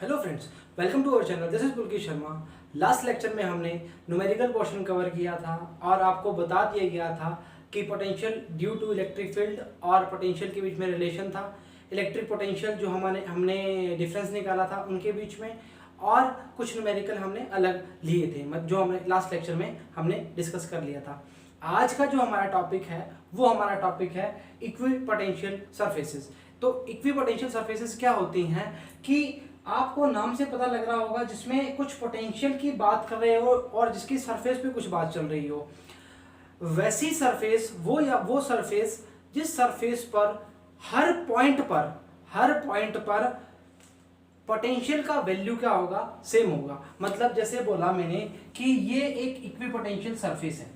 Hello friends, welcome to our channel. This is Pulkit Sharma. Last lecture में हमने numerical portion cover किया था और आपको बता दिया गया था कि potential due to electric field और पोटेंशियल के बीच में रिलेशन था। इलेक्ट्रिक पोटेंशियल जो हमने डिफरेंस निकाला था उनके बीच में, और कुछ न्यूमेरिकल हमने अलग लिए थे जो हमने लास्ट लेक्चर में हमने डिस्कस कर लिया था। आज का जो हमारा टॉपिक है वो हमारा टॉपिक है इक्विपोटेंशियल सरफेसेस। तो इक्विपोटेंशियल सरफेसेस क्या होती हैं कि आपको नाम से पता लग रहा होगा जिसमें कुछ पोटेंशियल की बात कर रहे हो और जिसकी सरफेस पे कुछ बात चल रही हो। वैसी सरफेस वो सरफेस जिस सरफेस पर हर पॉइंट पर पोटेंशियल का वैल्यू क्या होगा, सेम होगा। मतलब जैसे बोला मैंने कि ये एक इक्विपोटेंशियल सरफेस है,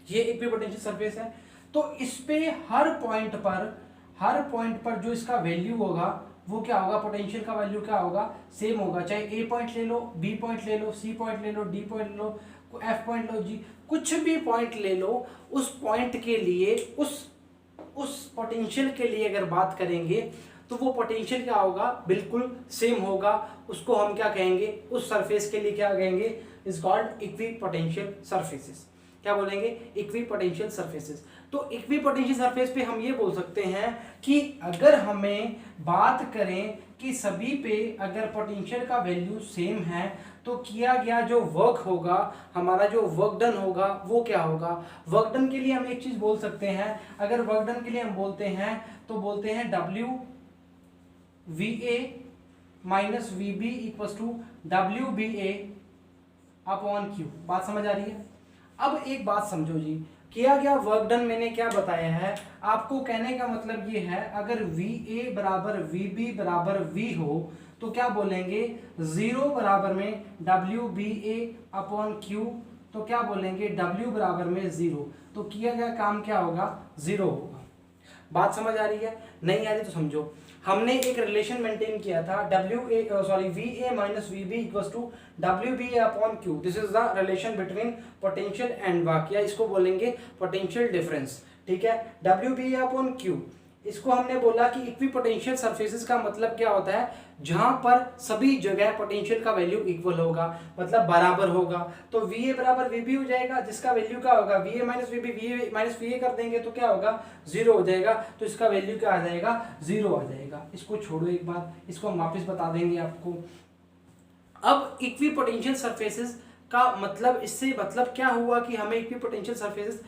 ये इक्विपोटेंशियल सरफेस है, तो इस पे हर पॉइंट पर जो इसका वैल्यू होगा वो क्या होगा, पोटेंशियल का वैल्यू क्या होगा, सेम होगा। चाहे ए पॉइंट ले लो, बी पॉइंट ले लो, सी पॉइंट ले लो, डी पॉइंट ले लो, एफ पॉइंट लो, जी कुछ भी पॉइंट ले लो, उस पॉइंट के लिए उस पोटेंशियल के लिए अगर बात करेंगे तो वो पोटेंशियल क्या होगा, बिल्कुल सेम होगा। उसको हम क्या कहेंगे, उस सरफेस के लिए क्या कहेंगे, इज कॉल्ड इक्विपोटेंशियल सरफेसेस। क्या बोलेंगे, इक्विपोटेंशियल सरफेसेस। तो इक्विपोटेंशियल सरफेस पे हम ये बोल सकते हैं कि अगर हमें बात करें कि सभी पे अगर पोटेंशियल का वैल्यू सेम है तो किया गया जो वर्क होगा, हमारा जो वर्क डन होगा वो क्या होगा। वर्क डन के लिए हम एक चीज बोल सकते हैं, अगर वर्क डन के लिए हम बोलते हैं तो बोलते हैं W V A minus V B equal to W B A upon Q. बात समझ आ रही है। अब एक बात समझो जी, किया गया वर्क डन मैंने क्या बताया है आपको, कहने का मतलब ये है अगर वी ए बराबर वी बी बराबर वी हो तो क्या बोलेंगे, जीरो बराबर में W B A upon Q, तो क्या बोलेंगे डब्ल्यू बराबर में जीरो, तो किया गया काम क्या होगा, जीरो होगा। बात समझ आ रही है, नहीं आ रही तो समझो। हमने एक रिलेशन मेंटेन किया था V A minus V B equals to W B A upon Q. This is the relation between potential and work, या इसको बोलेंगे पोटेंशियल डिफरेंस। ठीक है, W B A upon Q, इसको हमने बोला कि इक्विपोटेंशियल सरफेसेस का मतलब क्या होता है, जहां पर सभी जगह पोटेंशियल का वैल्यू इक्वल होगा, मतलब बराबर होगा। तो वी ए बराबर वी बी हो जाएगा, जिसका वैल्यू क्या होगा, V A minus V B, V A minus V A कर देंगे तो क्या होगा, जीरो हो जाएगा। तो इसका वैल्यू क्या आ जाएगा, जीरो आ जाएगा। इसको छोड़ो एक बार, इसको हम वापस बता देंगे आपको। अब इक्विपोटेंशियल सरफेसेस का मतलब, इससे मतलब क्या हुआ कि हमें इक्विपोटेंशियल सरफेसेस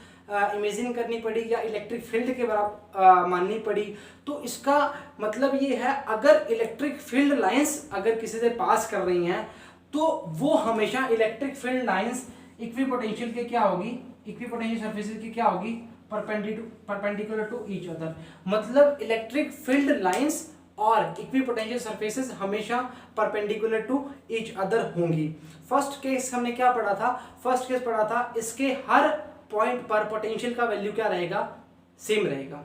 इमेजिन करनी पड़ी या इलेक्ट्रिक फील्ड के बराबर माननी पड़ी। तो इसका मतलब ये है, अगर इलेक्ट्रिक फील्ड लाइंस अगर किसी से पास कर रही हैं तो वो हमेशा इलेक्ट्रिक फील्ड लाइंस इक्विपोटेंशियल के क्या होगी, इक्विपोटेंशियल सरफेसेस की क्या होगी, परपेंडिकुलर टू ईच अदर। मतलब इलेक्ट्रिक फील्ड लाइंस और इक्विपोटेंशियल सरफेसेस हमेशा परपेंडिकुलर टू ईच अदर होंगी। फर्स्ट केस हमने क्या पढ़ा था, फर्स्ट केस पढ़ा था इसके हर पॉइंट पर पोटेंशियल का वैल्यू क्या रहेगा, सेम रहेगा।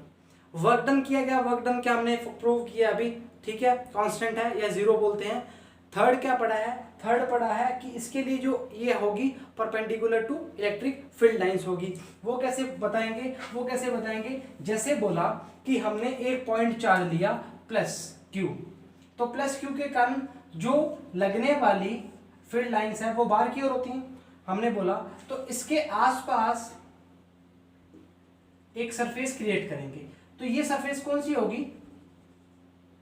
वर्क डन किया गया, वर्क डन क्या हमने प्रूव किया अभी, ठीक है, कांस्टेंट है या जीरो बोलते हैं। थर्ड क्या पढ़ा है, थर्ड पढ़ा है कि इसके लिए जो ये होगी perpendicular to electric field lines होगी। वो कैसे बताएंगे, जैसे बोला कि हमने एक पॉइंट चार्ज लिया प्लस क्यू, तो प्लस क्यू के कारण जो लगने वाली फील्ड लाइंस है वो बाहर की ओर होती हैं, हमने बोला। तो इसके आसपास एक सरफेस क्रिएट करेंगे, तो ये सरफेस कौन सी होगी,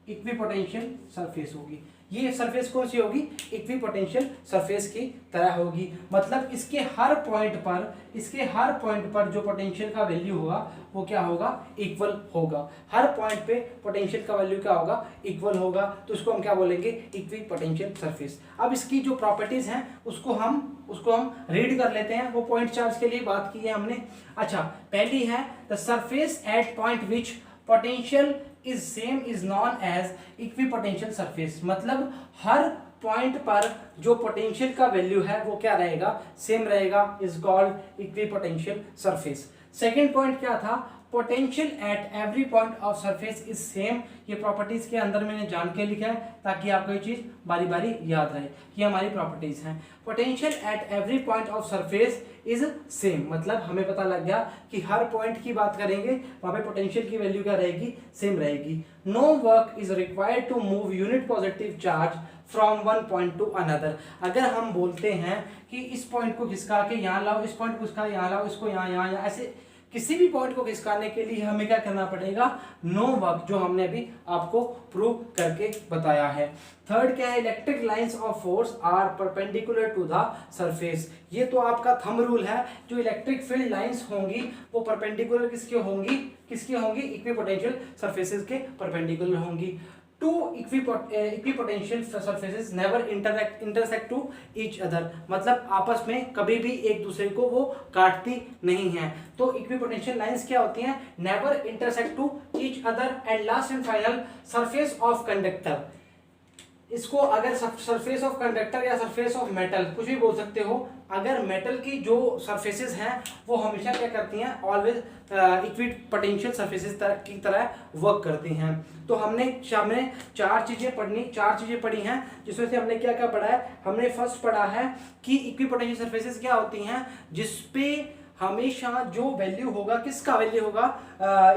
इक्विपोटेंशियल सरफेस होगी। ये सरफेस कौन सी होगी, इक्विपोटेंशियल सरफेस की तरह होगी। मतलब इसके हर पॉइंट पर जो पोटेंशियल का वैल्यू होगा वो क्या होगा, इक्वल होगा। हर पॉइंट पे पोटेंशियल का वैल्यू क्या होगा, इक्वल होगा। तो उसको हम क्या बोलेंगे, इक्विपोटेंशियल सरफेस। अब इसकी जो प्रॉपर्टीज हैं उसको हम रीड कर लेते हैं। वो पॉइंट चार्ज के लिए बात की है हमने। अच्छा, पहली है the surface at point which potential is same is known as equipotential surface. मतलब हर पॉइंट पर जो पोटेंशियल का वैल्यू है वो क्या रहेगा, सेम रहेगा, is called equipotential surface. Second point क्या था, potential at every point of surface is same. ये प्रॉपर्टीज के अंदर मैंने जान के लिखा है ताकि आपको ये चीज बारी बारी याद रहे कि हमारी प्रॉपर्टीज हैं। Potential at every point of surface is same, मतलब हमें पता लग गया कि हर पॉइंट की बात करेंगे वहां पे पोटेंशियल की वैल्यू क्या रहेगी, सेम रहेगी। No work is required to move unit positive charge from one point to another. अगर हम बोलते हैं कि इस पॉइंट को खिसका के यहाँ लाओ, इस पॉइंट को खिसका यहाँ लाओ, इसको यहाँ यहाँ यहाँ, ऐसे किसी भी पॉइंट को खिसकाने के लिए हमें क्या करना पड़ेगा, नो वर्क, जो हमने अभी आपको प्रूव करके बताया है। थर्ड क्या है, electric lines of force are perpendicular to the surface. ये तो आपका थंब रूल है, जो इलेक्ट्रिक फील्ड लाइंस होंगी वो परपेंडिकुलर किसके होंगी, इक्विपोटेंशियल सरफेसेस के परपेंडिकुलर होंगी। Two equipotential surfaces never intersect to each other, मतलब आपस में कभी भी एक दूसरे को वो काटती नहीं है। तो इक्विपोटेंशियल लाइंस क्या होती हैं, never intersect to each other. And last and final, surface of conductor. इसको अगर सरफेस ऑफ कंडक्टर या सरफेस ऑफ मेटल कुछ भी बोल सकते हो, अगर मेटल की जो सरफेसेस हैं वो हमेशा क्या करती हैं, ऑलवेज इक्विपोटेंशियल सरफेसेस की तरह वर्क करती हैं। तो हमने चार चीजें पढ़ी हैं, जिसमें से हमने क्या क्या पढ़ा है। हमने फर्स्ट पढ़ा है कि इक्विपोटेंशियल सरफेसेस क्या होती हैं, जिसपे हमेशा जो वैल्यू होगा, किसका वैल्यू होगा,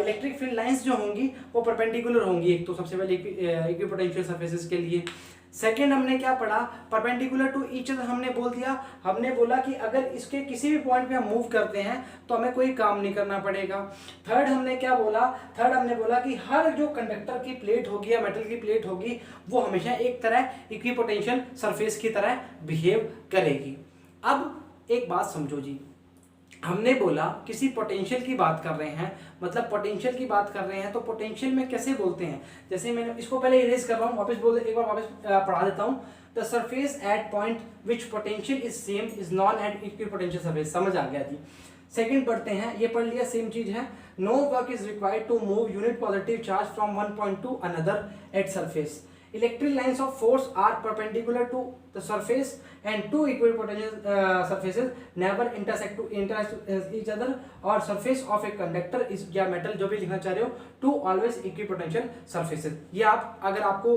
इलेक्ट्रिक फील्ड लाइंस जो होंगी वो परपेंडिकुलर होंगी, एक तो सबसे पहले इक्विपोटेंशियल सरफेसेस के लिए। सेकंड हमने क्या पढ़ा, परपेंडिकुलर टू ईच अदर हमने बोल दिया। हमने बोला कि अगर इसके किसी भी पॉइंट पे हम मूव करते हैं तो हमें कोई काम नहीं करना पड़ेगा। थर्ड हमने बोला कि हर जो कंडक्टर की प्लेट होगी या मेटल की प्लेट होगी वो हमेशा एक तरह इक्विपोटेंशियल सरफेस की तरह बिहेव करेगी। अब एक बात समझो जी, हमने बोला किसी पोटेंशियल की बात कर रहे हैं, मतलब पोटेंशियल की बात कर रहे हैं तो पोटेंशियल में कैसे बोलते हैं। जैसे मैंने इसको पहले इरेज कर रहा हूँ, एक बार वापस पढ़ा देता हूँ। The surface at point which potential is same is known at equipotential surface. समझ आ गया जी। सेकंड पढ़ते हैं, ये पढ़ लिया, सेम चीज है। No work is required to move unit positive charge from one point to another at surface. Electric lines of force are perpendicular to the surface and two equipotential surfaces never intersect each other, और surface of a conductor is या metal जो भी लिखना चाह रहे हो, two always equipotential surfaces। ये आप अगर आपको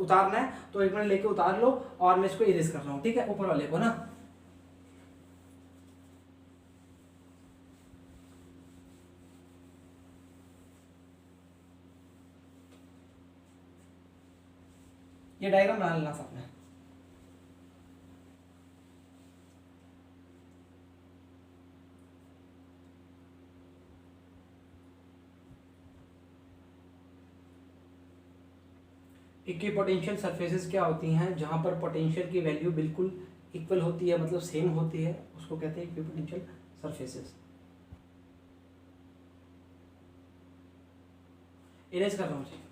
उतारना है तो एक मिनट लेके उतार लो, और मैं इसको इरेज कर रहा हूँ, ठीक है, ऊपर वाले को ना। ये डायग्राम बना लेना सबने। इक्विपोटेंशियल सरफेसेस क्या होती हैं, जहां पर पोटेंशियल की वैल्यू बिल्कुल इक्वल होती है, मतलब सेम होती है, उसको कहते हैं इक्विपोटेंशियल सरफेसेस। इरेज कर रहा हूं जी।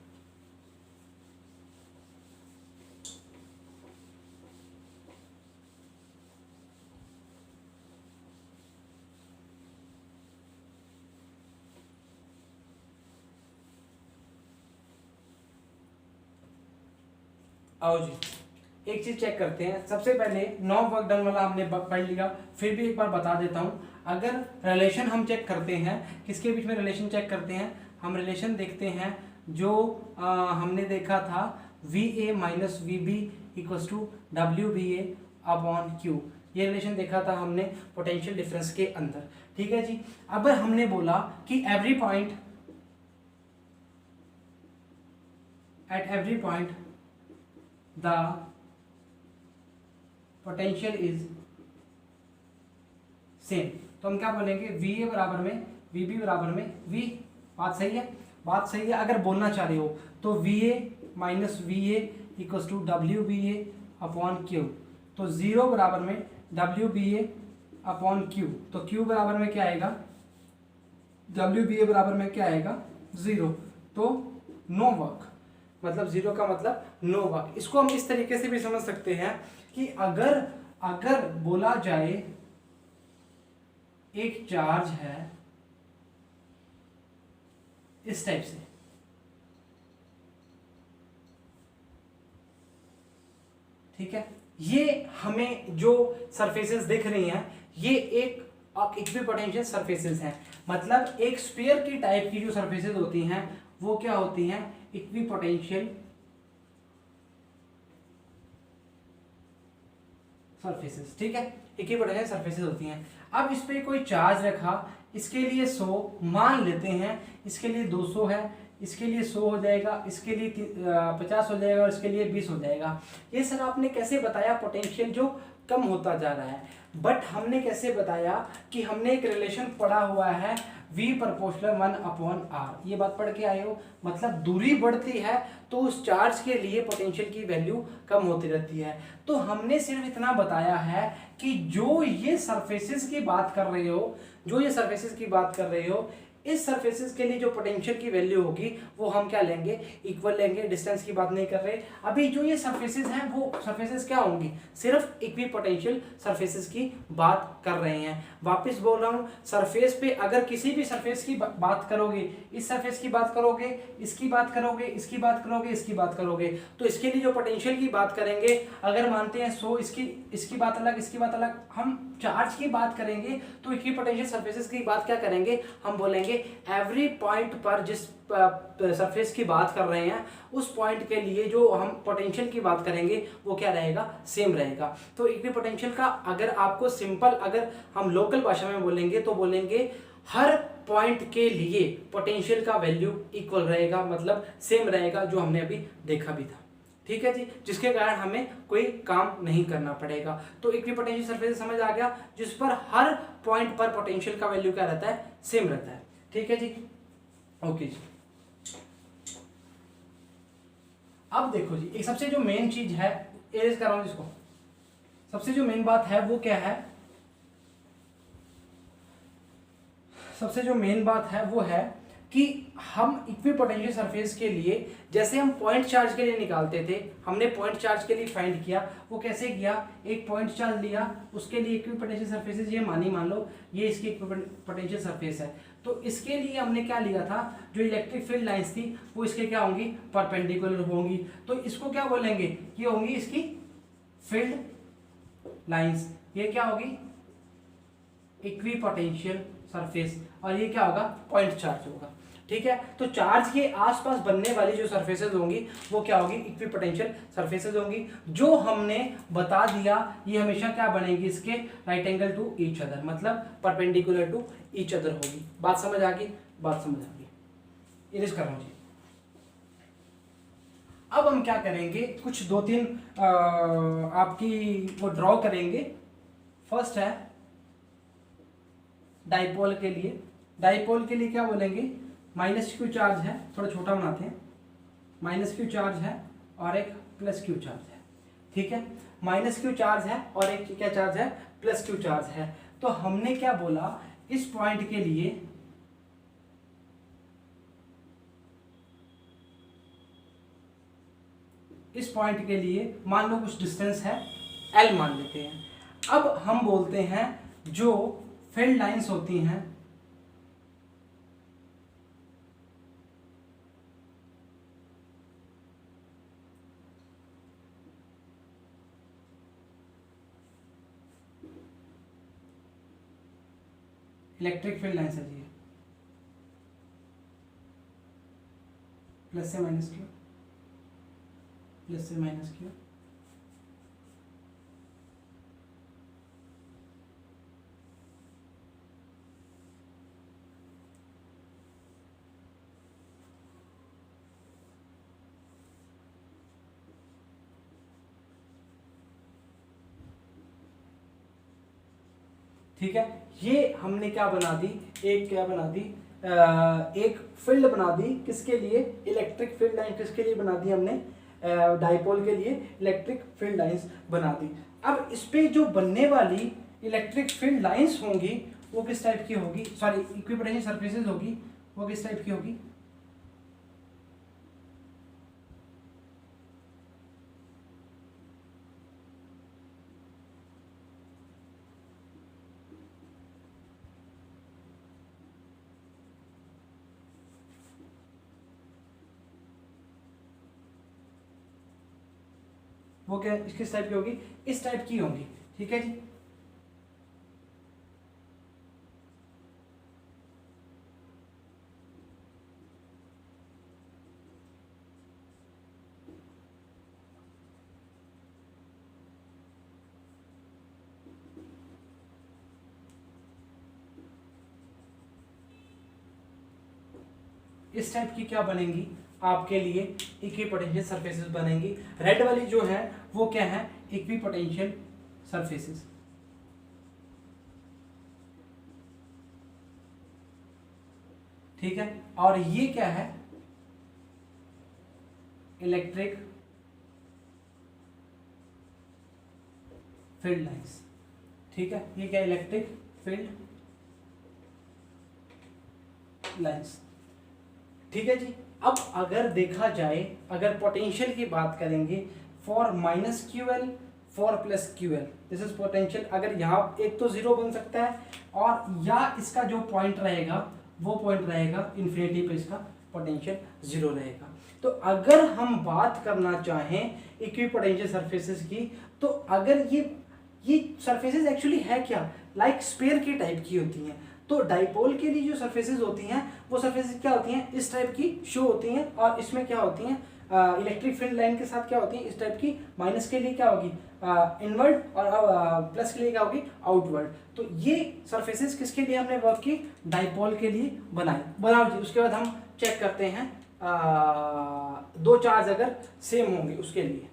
आओ जी, एक चीज चेक करते हैं। सबसे पहले नो वर्क डन वाला हमने पढ़ लिया, फिर भी एक बार बता देता हूं। अगर रिलेशन हम चेक करते हैं, किसके बीच में रिलेशन चेक करते हैं, हम रिलेशन देखते हैं जो हमने देखा था VA minus VB equals to WBA upon Q। ये रिलेशन देखा था हमने पोटेंशियल डिफरेंस के अंदर, ठीक है जी। अब हमने बोला कि at every point the potential is same, तो हम क्या बोलेंगे, VA बराबर में VB बराबर में V। बात सही है। अगर बोलना चाह रहे हो तो VA minus VA equals to WBA upon Q। तो 0 बराबर में WBA अपॉन Q, तो Q बराबर में क्या आएगा, WBA बराबर में क्या आएगा, 0। तो नो वर्क, मतलब 0 का मतलब नो वर्क। इसको हम इस तरीके से भी समझ सकते हैं कि अगर बोला जाए एक चार्ज है इस टाइप से, ठीक है, ये हमें जो सरफेसेस दिख रही हैं ये एक और इक्विपोटेंशियल सरफेसेस हैं। मतलब एक स्फीयर की टाइप की जो सरफेसेस होती हैं वो क्या होती हैं, इक्विपोटेंशियल सरफेसेस। ठीक है, इक्विपोटेंशियल सरफेसेस होती हैं। अब इस पे कोई चार्ज रखा, इसके लिए 100 मान लेते हैं, इसके लिए 200 है, इसके लिए 100 हो जाएगा, इसके लिए 50 हो जाएगा और इसके लिए 20 हो जाएगा। ये सर आपने कैसे बताया, पोटेंशियल जो कम होता जा रहा है। बट हमने कैसे बताया कि हमने एक रिलेशन पढ़ा हुआ है V प्रोपोर्शनल 1/r, ये बात पढ़ के आए हो। मतलब दूरी बढ़ती है तो उस चार्ज के लिए पोटेंशियल की वैल्यू कम होती रहती है। तो हमने सिर्फ इतना बताया है कि जो ये सरफेसेस की बात कर रहे हो, जो ये सरफेसेस की बात कर रहे हो, इस सरफेसेस के लिए जो पोटेंशियल की वैल्यू होगी वो हम क्या लेंगे, इक्वल लेंगे। डिस्टेंस की बात नहीं कर रहे। अभी जो ये सरफेसेस हैं वो सरफेसेस क्या होंगी, सिर्फ इक्विपोटेंशियल सरफेसेस की बात कर रहे हैं। वापस बोल रहा हूँ, सरफेस पे अगर किसी भी सरफेस की बात करोगे, इस सरफेस की बात करोगे, इसकी बात करोगे, इसकी बात करोगे, इसकी बात करोगे, तो इसके लिए जो पोटेंशियल की बात करेंगे, अगर मानते हैं 100, इसकी बात अलग, इसकी बात अलग, हम चार्ज की बात करेंगे तो इक्विपोटेंशियल सरफेसेस की बात क्या करेंगे, हम बोलेंगे एवरी पॉइंट पर जिस सरफेस की बात कर रहे हैं उस पॉइंट के लिए जो हम पोटेंशियल की बात करेंगे वो क्या रहेगा, सेम रहेगा। तो इक्विपोटेंशियल का अगर आपको सिंपल, अगर हम लोकल भाषा में बोलेंगे तो बोलेंगे हर पॉइंट के लिए पोटेंशियल का वैल्यू इक्वल रहेगा, मतलब सेम रहेगा, जो हमने अभी देखा भी था। ठीक है जी, जिसके कारण हमें कोई काम नहीं करना पड़ेगा। तो इक्विपोटेंशियल सरफेस समझ आ गया, जिस पर हर पॉइंट पर पोटेंशियल का वैल्यू क्या रहता है, सेम रहता है। ठीक है जी, ओके जी। अब देखो जी, एक सबसे जो मेन चीज है, एरेज कर रहा हूं जिसको, सबसे जो मेन बात है वो क्या है, सबसे जो मेन बात है वो है कि हम इक्विपोटेंशियल सरफेस के लिए, जैसे हम पॉइंट चार्ज के लिए निकालते थे, हमने पॉइंट चार्ज के लिए फाइंड किया, वो कैसे किया, एक पॉइंट चार्ज लिया, उसके लिए इक्विपोटेंशियल सरफेसेस ये मान लो ये इसकी इक्विपोटेंशियल सरफेस है। तो इसके लिए हमने क्या लिया था, जो इलेक्ट्रिक फील्ड लाइंस थी वो इसके क्या होंगी, परपेंडिकुलर होंगी। तो इसको क्या बोलेंगे, ये होंगी इसकी फील्ड लाइंस, ये क्या होगी, इक्विपोटेंशियल सरफेस, और ये क्या होगा, पॉइंट चार्ज होगा। ठीक है, तो चार्ज के आसपास बनने वाली जो सरफेसेस होंगी वो क्या होगी, इक्विपोटेंशियल सरफेसेस होंगी। जो हमने बता दिया ये हमेशा क्या बनेगी, इसके right angle to each other, मतलब परपेंडिकुलर टू ईच अदर होगी। बात समझ आ गई, बात समझ आ गई, इरेज कर रहा हूं जी। अब हम क्या करेंगे, कुछ 2-3 आपकी वो ड्रॉ करेंगे। फर्स्ट है डाइपोल के लिए, डाइपोल के लिए क्या बोलेंगे, -q चार्ज है, थोड़ा छोटा बनाते हैं, -q चार्ज है और एक +q चार्ज है। ठीक है, -q चार्ज है और एक क्या चार्ज है, +q चार्ज है। तो हमने क्या बोला, इस पॉइंट के लिए मान लो कुछ डिस्टेंस है L मान लेते हैं। अब हम बोलते हैं जो फील्ड लाइंस होती हैं, इलेक्ट्रिक फील्ड लाइंस है जी, प्लस से माइनस क्यू, प्लस से माइनस क्यू, ठीक है। ये हमने क्या बना दी, एक क्या बना दी, एक फील्ड बना दी, किसके लिए, इलेक्ट्रिक फील्ड लाइन, किसके लिए बना दी हमने, डाइपोल के लिए इलेक्ट्रिक फील्ड लाइंस बना दी। अब इस पे जो बनने वाली इलेक्ट्रिक फील्ड लाइंस होंगी वो किस टाइप की होगी, सॉरी इक्विपोटेंशियल सरफेसेस होगी, वो किस टाइप की होगी, वो क्या किस टाइप की होगी, इस टाइप की होंगी। ठीक है जी, इस टाइप की क्या बनेंगी आपके लिए, इक्विपोटेंशियल सरफेसेस बनेंगी। रेड वाली जो है वो क्या है, इक्विपोटेंशियल सरफेसेस। ठीक है, और ये क्या है, इलेक्ट्रिक फील्ड लाइंस। ठीक है, ये क्या, इलेक्ट्रिक फील्ड लाइंस। ठीक है जी। अब अगर देखा जाए, अगर पोटेंशियल की बात करेंगे, for minus Q L, for plus Q L, this is potential. अगर यहाँ एक तो जीरो बन सकता है, और या इसका जो पॉइंट रहेगा वो पॉइंट रहेगा इन्फिनिटी पे, इसका पोटेंशियल जीरो रहेगा। तो अगर हम बात करना चाहें इक्विपोटेंशियल सरफेसेस की, तो अगर ये सरफेसेस एक्चुअली है क्या, लाइक स्फीयर की टाइप की होती हैं। तो डाइपोल के लिए जो सरफेसेस होती हैं वो सरफेसेस क्या होती हैं, इस टाइप की शो होती हैं, और इसमें क्या होती हैं, इलेक्ट्रिक फील्ड लाइन के साथ क्या होती है, इस टाइप की। माइनस के लिए क्या होगी, इनवर्ड, और प्लस के लिए क्या होगी, आउटवर्ड। तो ये सरफेसेस किसके लिए हमने वर्क की, डाइपोल के लिए बनाओ जी। उसके बाद हम चेक करते हैं दो चार्ज अगर सेम होंगे उसके लिए।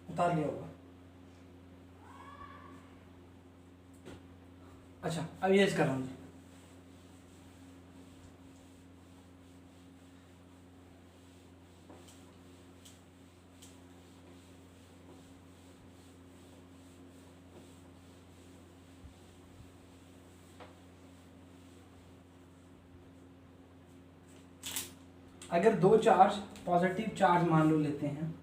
उतार लिया होगा। अच्छा, अब ये कर रहा हूँ जी। अगर दो चार्ज पॉजिटिव चार्ज मान लो लेते हैं,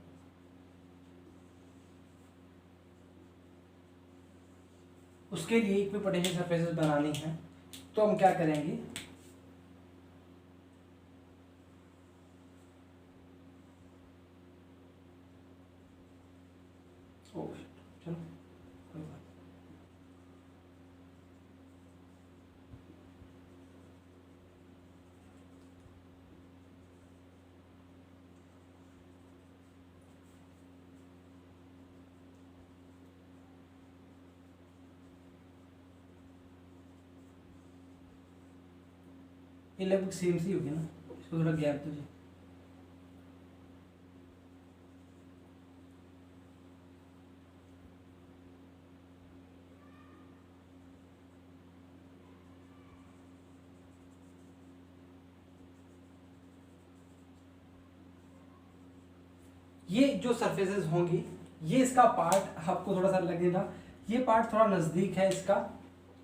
उसके लिए इक्विपोटेंशियल सरफेसेस बनानी है, तो हम क्या करेंगे, चलो कोई बात। ये लगभग सेम सी होगी ना, इसको थोड़ा गैप दो जी। ये जो सरफेसेस होंगी, ये इसका पार्ट आपको थोड़ा सा लगेगा, ये पार्ट थोड़ा नज़दीक है इसका,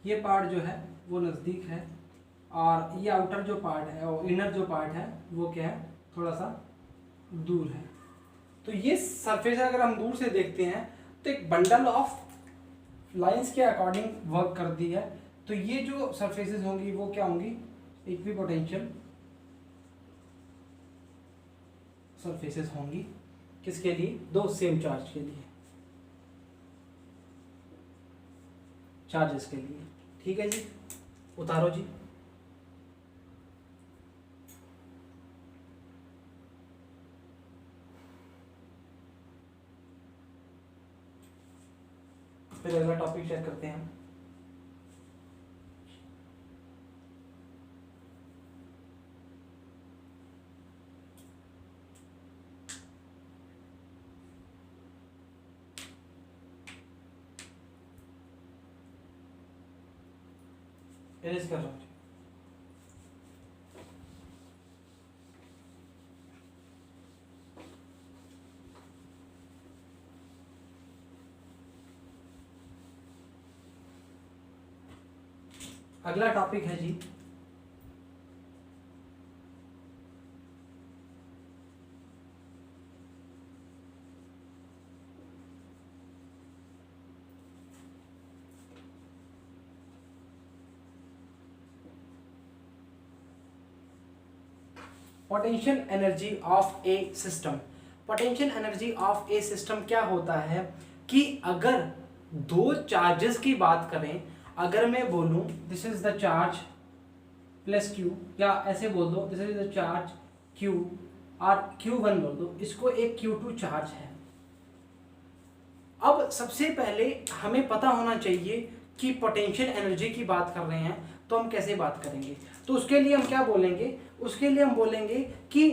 ये पार्ट जो है वो नज़दीक है, और ये आउटर जो पार्ट है और इनर जो पार्ट है वो क्या है, थोड़ा सा दूर है। तो ये सरफेस अगर हम दूर से देखते हैं तो एक बंडल ऑफ लाइंस के अकॉर्डिंग वर्क करती है। तो ये जो सरफेसेस होंगी वो क्या होंगी, इक्विपोटेंशियल सरफेसेस होंगी। किसके लिए, दो सेम चार्ज के लिए, चार्जेस के लिए। ठीक है जी, उतारो जी। फिर अगला टॉपिक चेक करते हैं। इरेज कर रहा हूँ। अगला टॉपिक है जी potential energy of a system. Potential energy of a system क्या होता है कि अगर दो चार्जेस की बात करें, अगर मैं बोलूं this is the charge plus Q, या ऐसे बोल दो this is the charge Q और Q1 बोल दो, इसको एक Q2 चार्ज है। अब सबसे पहले हमें पता होना चाहिए कि पोटेंशियल एनर्जी की बात कर रहे हैं तो हम कैसे बात करेंगे। तो उसके लिए हम क्या बोलेंगे, उसके लिए हम बोलेंगे कि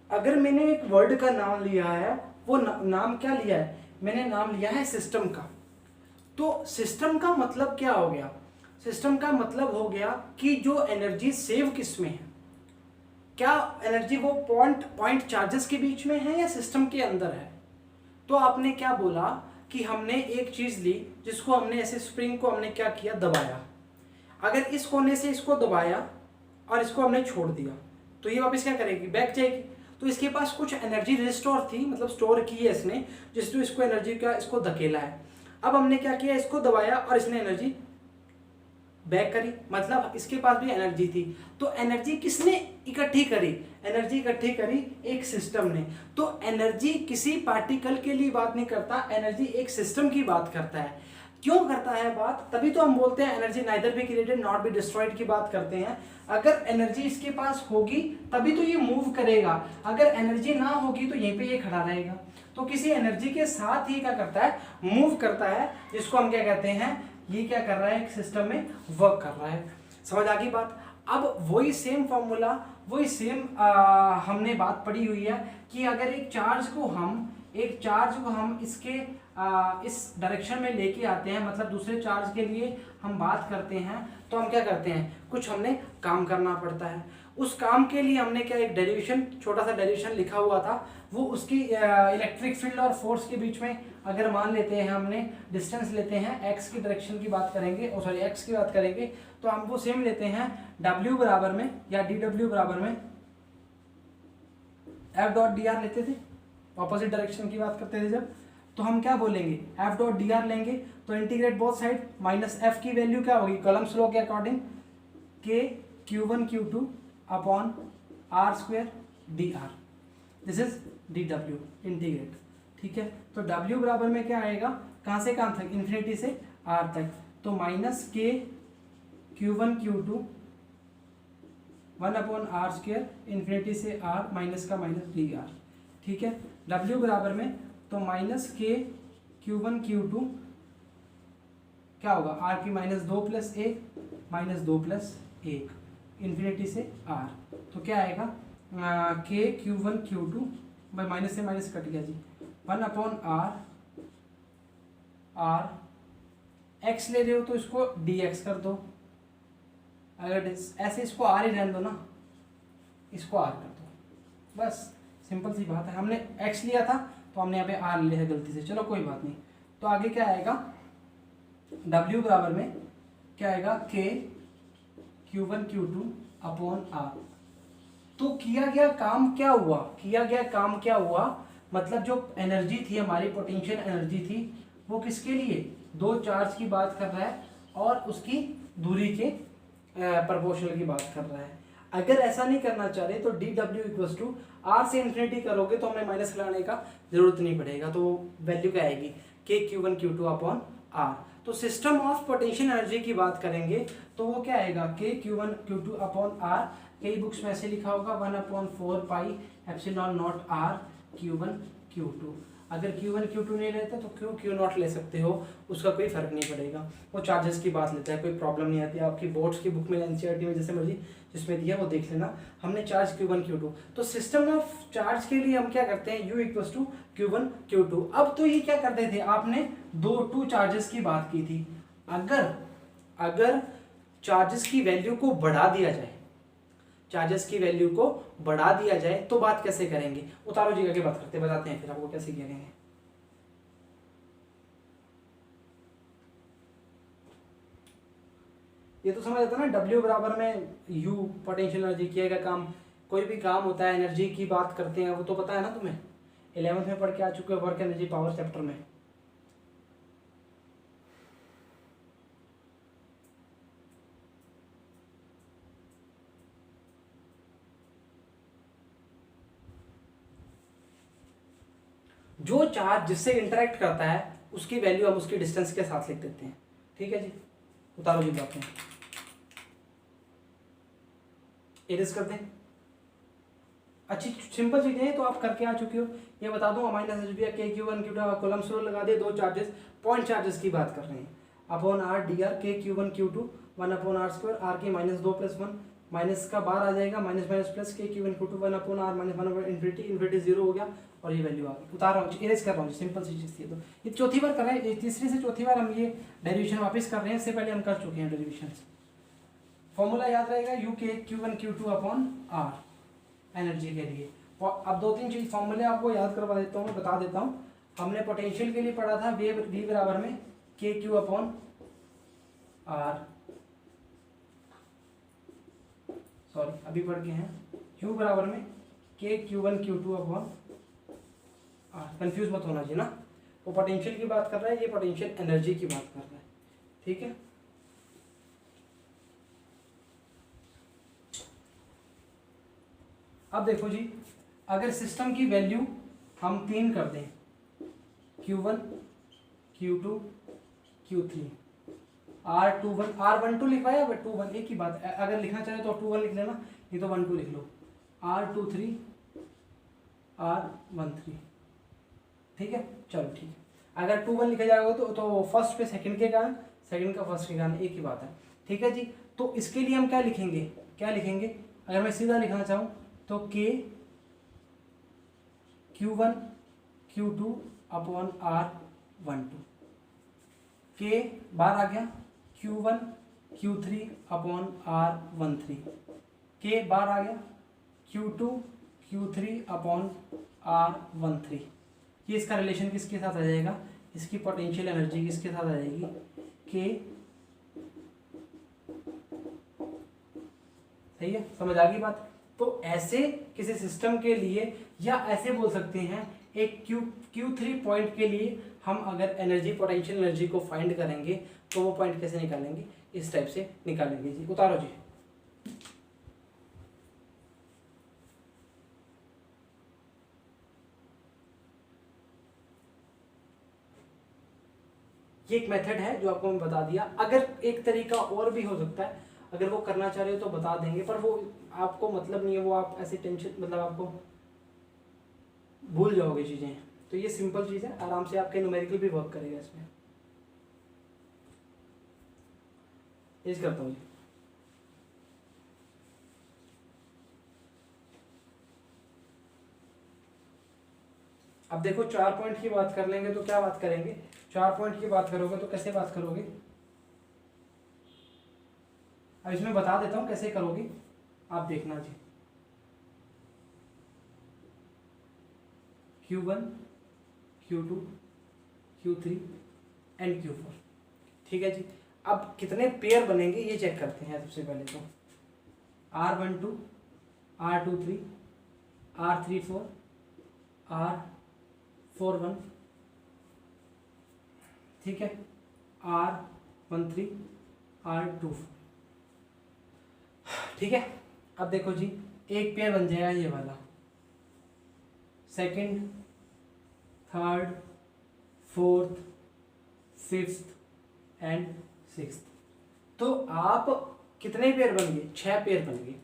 अगर मैंने एक वर्ड का नाम लिया है, वो नाम क्या लिया है, मैंने नाम लिया है सिस्टम का। तो सिस्टम का मतलब क्या हो गया, सिस्टम का मतलब हो गया कि जो एनर्जी सेव किस में है, क्या एनर्जी वो पॉइंट चार्जेस के बीच में है या सिस्टम के अंदर है। तो आपने क्या बोला कि हमने एक चीज ली जिसको हमने ऐसे स्प्रिंग को हमने क्या किया, दबाया। अगर इस कोने से इसको दबाया और इसको हमने छोड़ दिया तो ये वापस क्या करेगी, बैक जाएगी। तो इसके पास कुछ एनर्जी रिस्टोर थी, मतलब स्टोर की है इसने, जिसने इसको एनर्जी का इसको धकेला है। अब हमने क्या किया, इसको दबाया और इसने एनर्जी बैक करी, मतलब इसके पास भी एनर्जी थी। तो एनर्जी किसने इकट्ठी करी, एनर्जी इकट्ठी करी एक सिस्टम ने। तो एनर्जी किसी पार्टिकल के लिए बात नहीं करता, एनर्जी एक सिस्टम की बात करता है। क्यों करता है बात, तभी तो हम बोलते हैं energy neither be created not be destroyed की बात करते हैं। अगर एनर्जी इसके पास होगी तभी तो ये मूव करेगा, अगर एनर्जी ना होगी तो यहीं पे ये खड़ा रहेगा। तो किसी एनर्जी के साथ ही क्या करता है, मूव करता है, जिसको हम क्या कहते हैं, ये क्या कर रहा है, एक सिस्टम में वर्क कर रहा है। समझ आ गई बात। अब वही सेम फॉर्मूला, वही सेम हमने बात पढ़ी हुई है कि अगर एक चार्ज को हम इसके इस डायरेक्शन में लेके आते हैं, मतलब दूसरे चार्ज के लिए हम बात करते हैं, तो हम क्या करते हैं, कुछ हमने काम करना पड़ता है। उस काम के लिए हमने क्या, एक डेरिवेशन, छोटा सा डेरिवेशन लिखा हुआ था, वो उसकी इलेक्ट्रिक फील्ड और फोर्स के बीच में अगर मान लेते हैं, हमने डिस्टेंस लेते हैं, एक्स की डायरेक्शन की बात करेंगे, एक्स की बात करेंगे, तो हम वो सेम लेते हैं W बराबर में या DW बराबर में F डॉट डी आर लेते थे, ऑपोजिट डायरेक्शन की बात करते थे जब, तो हम क्या बोलेंगे, F डॉट डी आर लेंगे। तो integrate both side, minus F की वैल्यू क्या होगी, कॉलम्स लॉ के according K Q1 Q2 upon R square D R, this is DW integrate. ठीक है, तो W बराबर में क्या आएगा, कहाँ से कहाँ तक, इन्फिनिटी से R तक, तो minus K Q1 Q2 1 upon R square, infinity से R, माइनस का माइनस डी आर। ठीक है, W बराबर में तो माइनस K Q1 Q2 क्या होगा, R की minus 2 plus 1 minus 2 plus 1, infinity से R, तो क्या आएगा K Q1 Q2 भाई माइनस से माइनस कट गया जी, 1 अपॉन R x ले रहे हो तो इसको dx कर दो, अगर ऐसे इसको R ही रहने दो ना, इसको R कर दो, बस सिंपल सी बात है। हमने x लिया था तो हमने यहाँ पे R लिया है गलती से, चलो कोई बात नहीं। तो आगे क्या आएगा, W बराबर में क्या आएगा, K Q1 Q2 upon R। तो किया गया काम क्या हुआ, मतलब जो एनर्जी थी हमारी, पोटेंशियल एनर्जी थी, वो किसके लिए, दो चार्ज की बात कर रहा है और उसकी दूरी के प्रोपोर्शनल की बात कर रहा है। अगर ऐसा नहीं करना चाह रहे तो DW इक्वल टू R से इन्फिनिटी करोगे तो हमें माइनस लगाने का जरूरत नहीं पड़ेगा, तो वैल्यू क्या आएगी, K Q1 Q2 upon R। तो सिस्टम ऑफ पोटेंशियल एनर्जी की बात करेंगे तो वो क्या आएगा, K Q1 Q2 upon R, कई बुक्स में ऐसे लिखा होगा 1/4 pi epsilon not R Q1 Q2। अगर Q1 Q2 नहीं लेते तो Q0 ले सकते हो, उसका कोई फर्क नहीं पड़ेगा, वो चार्जेस की बात लेता है, कोई प्रॉब्लम नहीं आती। आपकी बोर्ड्स की बुक में NCERT में जैसे मर्जी जिसमें दिया वो देख लेना, हमने चार्ज Q1 Q2। तो सिस्टम ऑफ चार्ज के लिए हम क्या करते हैं, U equal to Q1 Q2। अब तो ये क्या करते थे, आपने टू चार्जेस की बात की थी, अगर चार्जेस की वैल्यू को बढ़ा दिया जाए, चार्जेस की वैल्यू को बढ़ा दिया जाए तो बात कैसे करेंगे, उतारो जी आगे बात करते बताते हैं फिर आपको कैसे किया करेंगे। ये तो समझ आता है ना, W बराबर में U पोटेंशियल एनर्जी, किया गया काम, कोई भी काम होता है एनर्जी की बात करते हैं, वो तो पता है ना तुम्हें, 11th में पढ़ के आ चुके हो वर्क एनर्जी पावर चैप्टर में। जो चार्ज जिससे इंटरेक्ट करता है उसकी वैल्यू हम उसकी डिस्टेंस के साथ लिख देते हैं। ठीक है जी, उतारो जी बातें, इरेज कर दें। अच्छी सिंपल चीजें हैं तो आप करके आ चुके हो। ये बता दूं माइनस एच बी के Q one Q two columns row लगा दे, दो चार्जेस पॉइंट चार्जेस की बात कर रहे हैं, upon R D R K Q one Q two 1 upon R square, R की माइनस 2 प्लस 1 माइनस का बार आ जाएगा, minus minus plus K Q one Q two 1 upon R minus 1 infinity, infinity 0 हो गया और ये वैल्यू आ गई। उतार रहा हूँ, इरेज कर रहा हूँ, सिंपल सी चीज़ थी। तो ये चौथी बार कर रहे हैं, तीसरी से चौथी बार हम ये डेरिवेशन वापस कर रहे हैं, इससे पहले हम कर चुके हैं डेरिवेशन। फॉर्मूला याद रहेगा U K Q one Q two upon R energy के लिए। अब दो तीन चीज फॉर्मूले आपको याद करवा देता हूँ, बता देता हूँ। हमने पोटेंशियल के लिए पढ़ा था वी बराबर में K Q upon are, sorry अभी पढ़ के हैं, क्यू बराबर में K Q one Q two upon R, confuse मत होना चाहिए ना। वो पोटेंशियल की बात कर रहा है, ये पोटेंशियल एनर्जी की बात कर रहा है। ठीक है, अब देखो जी, अगर सिस्टम की वैल्यू हम 3 कर दें, Q1 Q2 Q3, R21 R12 लिखवाया, बट 21 एक ही बात है, अगर लिखना चाहे तो 21 लिख लेना, नहीं तो 12 लिख लो, R23 R13। ठीक है, चलो ठीक है। अगर 21 लिखा जाएगा तो फर्स्ट पे सेकंड के कारण, सेकंड का फर्स्ट के कारण, एक ही बात है। ठीक है जी, तो इसके लिए हम क्या लिखेंगे, क्या लिखेंगे, अगर मैं सीधा लिखना चाहूँ तो के Q1 Q2 अपॉन R12, के बार आ गया Q1 Q3 अपॉन R13, के बार आ गया Q2 Q3 अपॉन R13। ये इसका रिलेशन किसके साथ आ जाएगा, इसकी पोटेंशियल एनर्जी किसके साथ आ जाएगी, के, सही है, समझ आ गई बात। तो ऐसे किसी सिस्टम के लिए, या ऐसे बोल सकते हैं एक Q3 पॉइंट के लिए हम अगर एनर्जी पोटेंशियल एनर्जी को फाइंड करेंगे तो वो पॉइंट कैसे निकालेंगे, इस टाइप से निकालेंगे जी। उतारो जी, ये एक मेथड है जो आपको मैं बता दिया। अगर एक तरीका और भी हो सकता है, अगर वो करना चाह रहे हो तो बता देंगे, पर वो आपको मतलब नहीं है, वो आप ऐसे टेंशन, मतलब आपको भूल जाओगे चीज़ें। तो ये सिंपल चीज़ है, आराम से आपके न्यूमेरिकल भी वर्क करेगा इसमें। इस करता हूँ जी, अब देखो 4 पॉइंट की बात कर लेंगे तो क्या बात करेंगे, 4 पॉइंट की बात करोगे तो कैसे बात करोगे, अब इसमें बता देता हूँ कैसे करोगे, आप देखना जी। Q1 Q2 Q3 and Q4। ठीक है जी, अब कितने पेयर बनेंगे ये चेक करते हैं। सबसे पहले तो R12 R23 R34 R41, ठीक है, R13 R24। ठीक है, अब देखो जी, एक पेयर बन जाएगा ये वाला, second, third, fourth, fifth and sixth. तो आप कितने पेयर बन गए, 6 पेयर बन गए।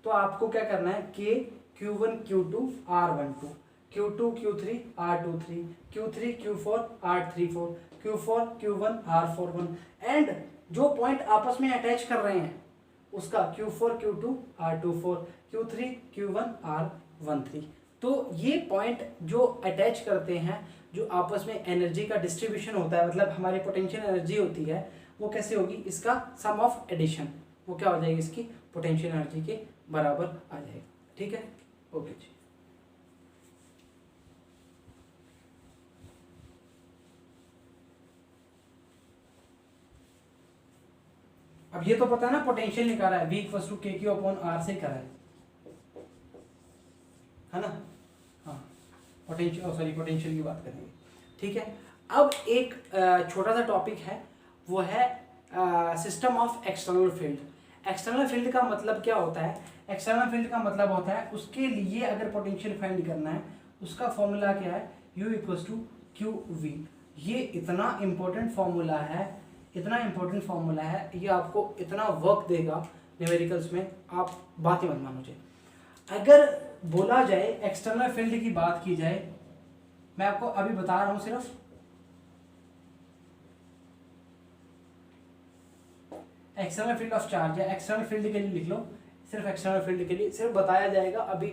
तो आपको क्या करना है, के Q1 Q2 R12, Q2 Q3 R23, Q3 Q4 R34, Q4 Q1 R41, and जो पॉइंट आपस में अटैच कर रहे हैं उसका Q4 Q2 R24, Q3 Q1 R13। तो ये पॉइंट जो अटैच करते हैं, जो आपस में एनर्जी का डिस्ट्रीब्यूशन होता है, मतलब हमारी पोटेंशियल एनर्जी होती है, वो कैसे होगी, इसका सम ऑफ एडिशन, वो क्या हो जाएगी, इसकी पोटेंशियल एनर्जी के बराबर आ जाएगा। ठीक है, ओके जी। अब ये तो पता है ना, पोटेंशियल निकाला है, V इक्वल्स टू के क्यू अपॉन आर से करा है ना। हाँ, पोटेंशियल, सॉरी पोटेंशियल की बात करेंगे। ठीक है, अब एक छोटा सा टॉपिक है, वो है system of external field. External field का मतलब क्या होता है, एक्सटर्नल फील्ड का मतलब होता है उसके लिए अगर पोटेंशियल फाइंड करना है, उसका फॉर्मूला क्या है, U equals to Q V. ये इतना इम्पोर्टेंट फॉर्मूला है, इतना इम्पोर्टेंट फॉर्मूला है, ये आपको इतना वर्क देगा न्यूमेरिकल्स में, आप बात ही मत मानो मुझे। अगर बोला जाए एक्सटर्नल फील्ड की बात की जाए, मैं आपको अभी बता रहा हूं सिर्फ एक्सटर्नल फील्ड ऑफ चार्ज है, एक्सटर्नल फील्ड के लिए लिख लो, सिर्फ एक्सटर्नल फील्ड के लिए सिर्फ बताया जाएगा, अभी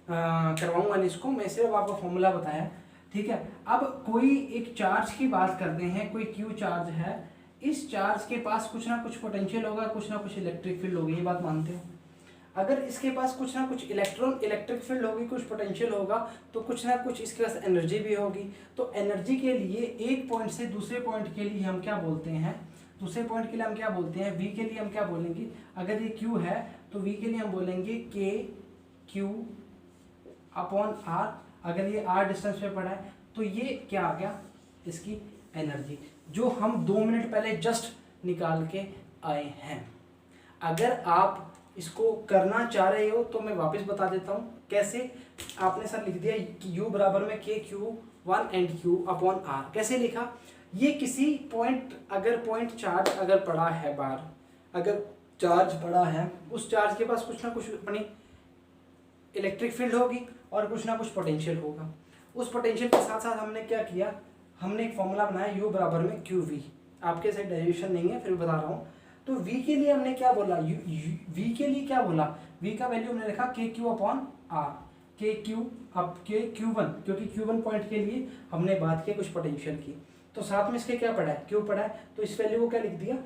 करवाऊंगा नहीं इसको, मैं सिर्फ आपको फॉर्मूला बताया, ठीक है। अब कोई एक चार्ज की बात करते हैं, कोई क्यू चार्ज है, इस चार्ज के पास कुछ ना कुछ पोटेंशियल होगा, कुछ ना कुछ इलेक्ट्रिक फील्ड होगी, ये बात मानते हो। अगर इसके पास कुछ ना कुछ इलेक्ट्रिक फील्ड होगी, कुछ पोटेंशियल होगा, तो कुछ ना कुछ इसके पास एनर्जी भी होगी। तो एनर्जी के लिए एक पॉइंट से दूसरे पॉइंट के लिए हम क्या बोलते हैं, दूसरे पॉइंट के लिए हम क्या बोलते हैं, वी के लिए हम क्या बोलेंगे, अगर ये क्यू है तो वी के लिए हम बोलेंगे के क्यू अपॉन आर। अगर ये आर डिस्टेंस पे पड़ा है तो ये क्या आ गया, इसकी एनर्जी, जो हम 2 मिनट पहले जस्ट निकाल के आए हैं। अगर आप इसको करना चाह रहे हो तो मैं वापस बता देता हूँ कैसे। आपने सर लिख दिया कि U बराबर में K Q one and Q upon R, कैसे लिखा, ये किसी पॉइंट, अगर पॉइंट चार्ज अगर पड़ा है बाहर, अगर चार्ज पड़ा है, उस चार्ज के पास कुछ ना कुछ अपनी इलेक्ट्रिक फील्ड होगी और कुछ ना कुछ पोटेंशियल होगा। उस पोटेंशियल के साथ साथ हमने क्या किया, हमने एक फॉर्मूला बनाया U बराबर में क्यू वी। आपके साथ डेरिवेशन नहीं है फिर बता रहा हूँ। तो V के लिए हमने क्या बोला, V के लिए क्या बोला, V का वैल्यू हमने रखा के Q upon are, K Q अब के क्यू वन, क्योंकि क्यू वन पॉइंट के लिए हमने बात की कुछ पोटेंशियल की। तो साथ में इसके क्या पड़ा है, क्यू पड़ा है, तो इस वैल्यू को क्या लिख दिया,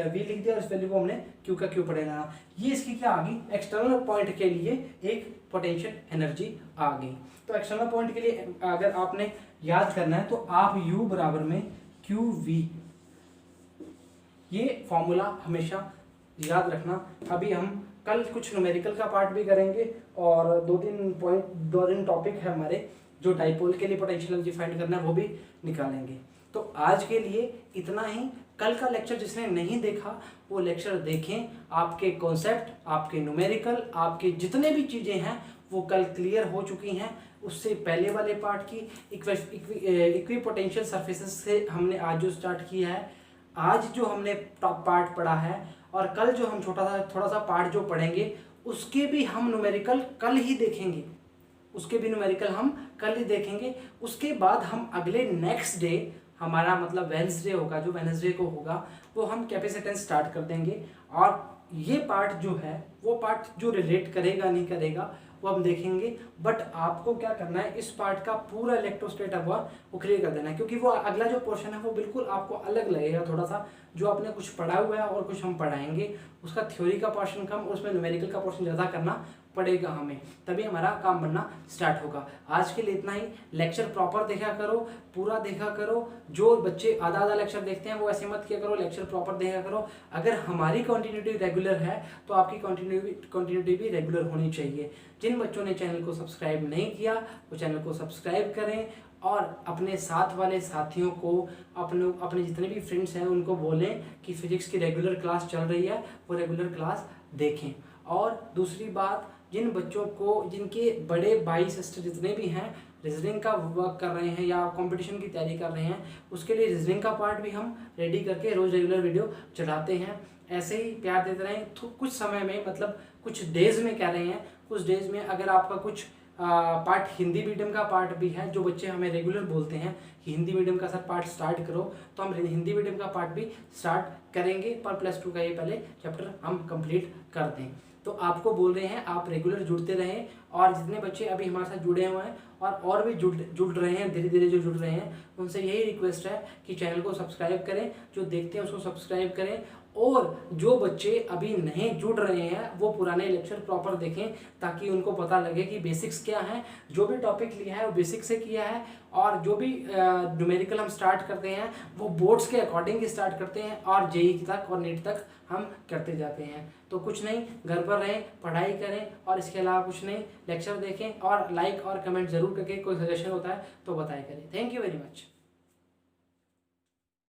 V लिख दिया, और इस वैल्यू को हमने क्यू का क्यू पड़ेगा। ये इसकी क्या आ गई, एक्सटर्नल पॉइंट के लिए एक पोटेंशियल एनर्जी आ गई। तो एक्सटर्नल पॉइंट के लिए अगर आपने याद करना है तो आप U बराबर में क्यू वी, ये फॉर्मूला हमेशा याद रखना। अभी हम कल कुछ न्यूमेरिकल का पार्ट भी करेंगे और 2-3 टॉपिक है हमारे, जो डाइपोल के लिए पोटेंशियल एनर्जी फाइंड करना है वो भी निकालेंगे। तो आज के लिए इतना ही। कल का लेक्चर जिसने नहीं देखा वो लेक्चर देखें, आपके कॉन्सेप्ट, आपके न्यूमेरिकल, आपके जितने भी चीज़ें हैं वो कल क्लियर हो चुकी हैं। उससे पहले वाले पार्ट की इक्वी पोटेंशियल सर्फेसेस से हमने आज जो स्टार्ट किया है, आज जो हमने पार्ट पढ़ा है, और कल जो हम थोड़ा सा पार्ट जो पढ़ेंगे उसके भी हम न्यूमेरिकल कल ही देखेंगे, उसके भी न्यूमेरिकल हम कल ही देखेंगे। उसके बाद हम अगले नेक्स्ट डे, हमारा मतलब वेडनेसडे होगा, जो वेडनेसडे को होगा वो हम कैपेसिटेंस स्टार्ट कर देंगे। और ये पार्ट जो है वो पार्ट जो रिलेट करेगा नहीं करेगा वो हम देखेंगे। बट आपको क्या करना है, इस पार्ट का पूरा इलेक्ट्रोस्टैट हुआ वो क्लियर कर देना है, क्योंकि वो अगला जो पोर्शन है वो बिल्कुल आपको अलग लगेगा थोड़ा सा। जो आपने कुछ पढ़ा हुआ है और कुछ हम पढ़ाएंगे, उसका थ्योरी का पोर्शन कम, उसमें न्यूमेरिकल का पोर्शन ज़्यादा करना पड़ेगा हमें, तभी हमारा काम बनना स्टार्ट होगा। आज के लिए इतना ही। लेक्चर प्रॉपर देखा करो, पूरा देखा करो। जो बच्चे आधा आधा लेक्चर देखते हैं वो ऐसे मत किया करो, लेक्चर प्रॉपर देखा करो। अगर हमारी कंटिन्यूटी रेगुलर है तो आपकी कंटिन्यूटी भी रेगुलर होनी चाहिए। जिन बच्चों ने चैनल को सब्सक्राइब नहीं किया वो चैनल को सब्सक्राइब करें, और अपने साथ वाले साथियों को, अपने जितने भी फ्रेंड्स हैं उनको बोलें कि फिजिक्स की रेगुलर क्लास चल रही है, वो रेगुलर क्लास देखें। और दूसरी बात, जिन बच्चों को, जिनके बड़े भाई सिस्टर जितने भी हैं रीजनिंग का वर्क कर रहे हैं या कंपटीशन की तैयारी कर रहे हैं, उसके लिए रीजनिंग का पार्ट भी हम रेडी करके रोज़ रेगुलर वीडियो चलाते हैं। ऐसे ही प्यार देते रहें। तो कुछ समय में, मतलब कुछ डेज में कह रहे हैं, कुछ डेज में अगर आपका कुछ पार्ट हिंदी मीडियम का पार्ट भी है, जो बच्चे हमें रेगुलर बोलते हैं कि हिंदी मीडियम का सर पार्ट स्टार्ट करो, तो हम हिंदी मीडियम का पार्ट भी स्टार्ट करेंगे, पर +2 का ये पहले चैप्टर हम कंप्लीट कर दें। तो आपको बोल रहे हैं आप रेगुलर जुड़ते रहें, और जितने बच्चे अभी हमारे साथ जुड़े हुए हैं और भी जुड़ रहे हैं, धीरे धीरे जो जुड़ रहे हैं, उनसे यही रिक्वेस्ट है कि चैनल को सब्सक्राइब करें, जो देखते हैं उसको सब्सक्राइब करें। और जो बच्चे अभी नहीं जुड़ रहे हैं वो पुराने लेक्चर प्रॉपर देखें, ताकि उनको पता लगे कि बेसिक्स क्या है। जो भी टॉपिक लिया है वो बेसिक से किया है, और जो भी न्यूमेरिकल हम स्टार्ट करते हैं वो बोर्ड्स के अकॉर्डिंग स्टार्ट करते हैं, और जेई तक और नीट तक हम करते जाते हैं। तो कुछ नहीं, घर पर रहें, पढ़ाई करें, और इसके अलावा कुछ नहीं, लेक्चर देखें, और लाइक और कमेंट जरूर करके कोई सजेशन होता है तो बताया करें। Thank you very much.